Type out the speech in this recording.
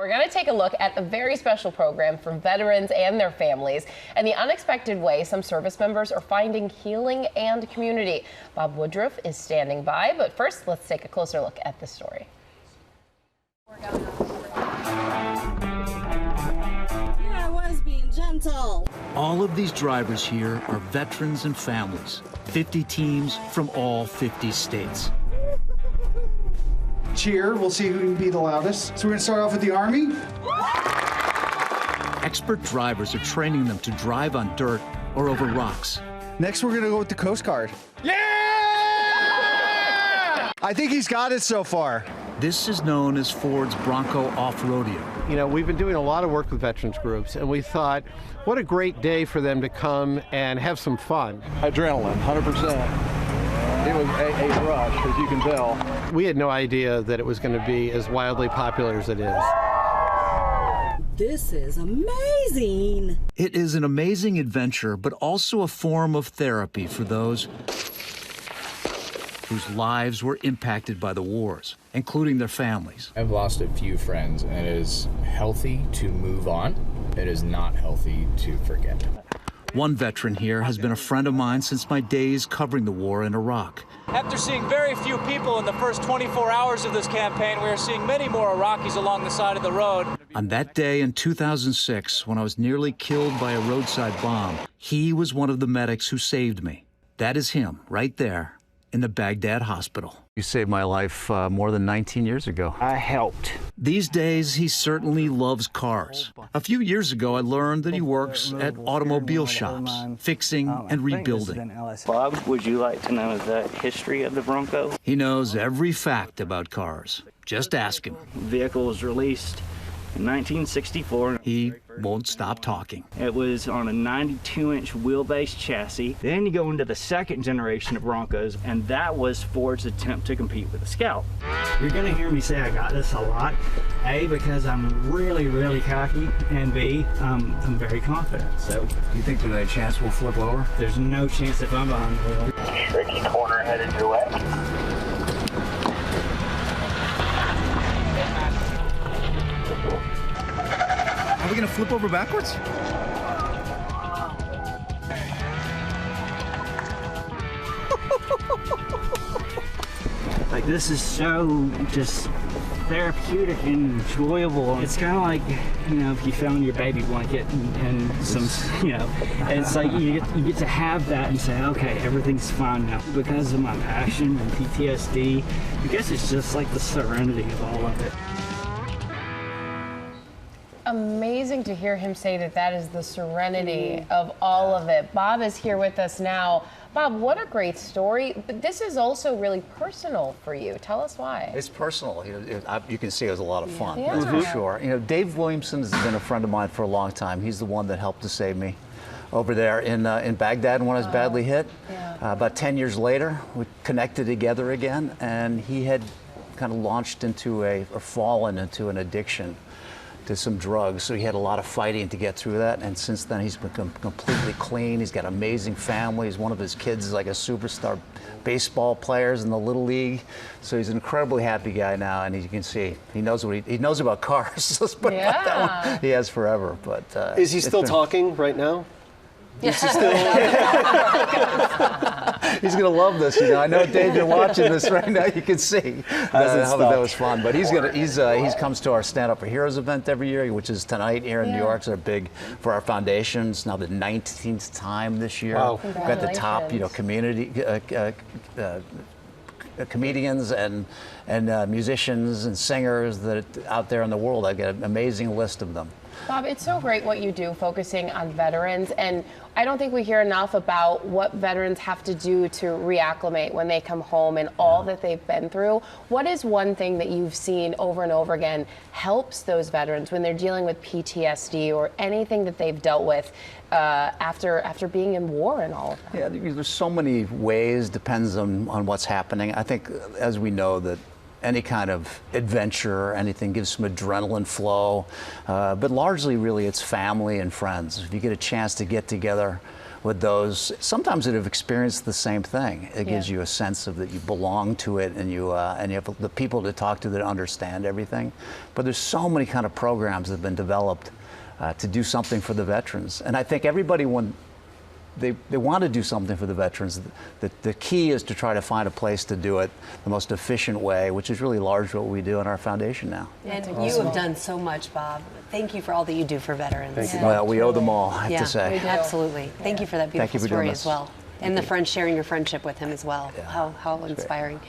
We're going to take a look at a very special program for veterans and their families and the unexpected way some service members are finding healing and community. Bob Woodruff is standing by, but first let's take a closer look at the story. Yeah, I was being gentle. All of these drivers here are veterans and families, 50 teams from all 50 states. Cheer, we'll see who can be the loudest. So we're gonna start off with the Army. Expert drivers are training them to drive on dirt or over rocks. Next, we're gonna go with the Coast Guard. Yeah! I think he's got it so far. This is known as Ford's Bronco off-rodeo. You know, we've been doing a lot of work with veterans groups, and we thought, what a great day for them to come and have some fun. Adrenaline, 100%. It was a rush, as you can tell. We had no idea that it was going to be as wildly popular as it is. This is amazing. It is an amazing adventure, but also a form of therapy for those whose lives were impacted by the wars, including their families. I've lost a few friends, and it is healthy to move on. It is not healthy to forget. One veteran here has been a friend of mine since my days covering the war in Iraq. After seeing very few people in the first 24 hours of this campaign, we are seeing many more Iraqis along the side of the road. On that day in 2006, when I was nearly killed by a roadside bomb, he was one of the medics who saved me. That is him, right there, in the Baghdad hospital. You saved my life more than 19 years ago. I helped. These days, he certainly loves cars. A few years ago, I learned that he works at automobile shops, fixing and rebuilding. Bob, would you like to know the history of the Bronco? He knows every fact about cars. Just ask him. The vehicle was released in 1964. He won't stop talking. It was on a 92-inch wheelbase chassis. Then you go into the second generation of Broncos, and that was Ford's attempt to compete with the Scout. You're gonna hear me say I got this a lot. A, because I'm really, really cocky, and B, I'm very confident. So, You think there's a chance we'll flip over? there's no chance if I'm behind the wheel. Tricky corner headed your way. Are we gonna flip over backwards? Like, this is so just therapeutic and enjoyable. It's kind of like, you know, if you found your baby blanket and some, you know, and it's like you get to have that and say, okay, everything's fine now. Because of my passion and PTSD, I guess it's just like the serenity of all of it. Amazing to hear him say that that is the serenity of all of it. Bob is here with us now. Bob, what a great story, but this is also really personal for you. Tell us why. It's personal. You can see it was a lot of fun, Yeah. that's for sure. You know, Dave Williamson has been a friend of mine for a long time. He's the one that helped to save me over there in Baghdad when I was badly hit. Yeah. About 10 years later, we connected together again, and he had kind of launched into or fallen into an addiction to some drugs, so he had a lot of fighting to get through that, and since then he's become completely clean. He's got an amazing family. He's one of his kids is like a superstar baseball players in the Little League, so he's an incredibly happy guy now, and as you can see, he knows what he knows about cars. Let's put it like that one. He has forever, but Is he still talking right now? Yeah. He's gonna love this. You know, I know Dave, you're watching this right now. You can see how that was fun. But he comes to our Stand Up for Heroes event every year, which is tonight here in New York. So they're big for our foundation. It's now the 19th time this year. Wow. We've got the top, community comedians and musicians and singers that out there in the world. I've got an amazing list of them. Bob, it's so great what you do, focusing on veterans, and I don't think we hear enough about what veterans have to do to reacclimate when they come home and all that they've been through. What is one thing that you've seen over and over again helps those veterans when they're dealing with PTSD or anything that they've dealt with after being in war and all of that? Yeah, there's so many ways, depends on what's happening. I think, as we know, that any kind of adventure, anything gives some adrenaline flow, but largely really it's family and friends. If you get a chance to get together with those sometimes that have experienced the same thing. It gives you a sense of that you belong to it, and you have the people to talk to that understand everything. But there's so many kind of programs that have been developed to do something for the veterans, and I think everybody when they want to do something for the veterans. The key is to try to find a place to do it the most efficient way, which is really largely what we do in our foundation now. And you have done so much, Bob. Thank you for all that you do for veterans. Thank you. Well, we owe them all, I have to say. Absolutely. Thank you for that beautiful Thank you for story doing as this. well. And the friend sharing your friendship with him as well. Yeah. How inspiring.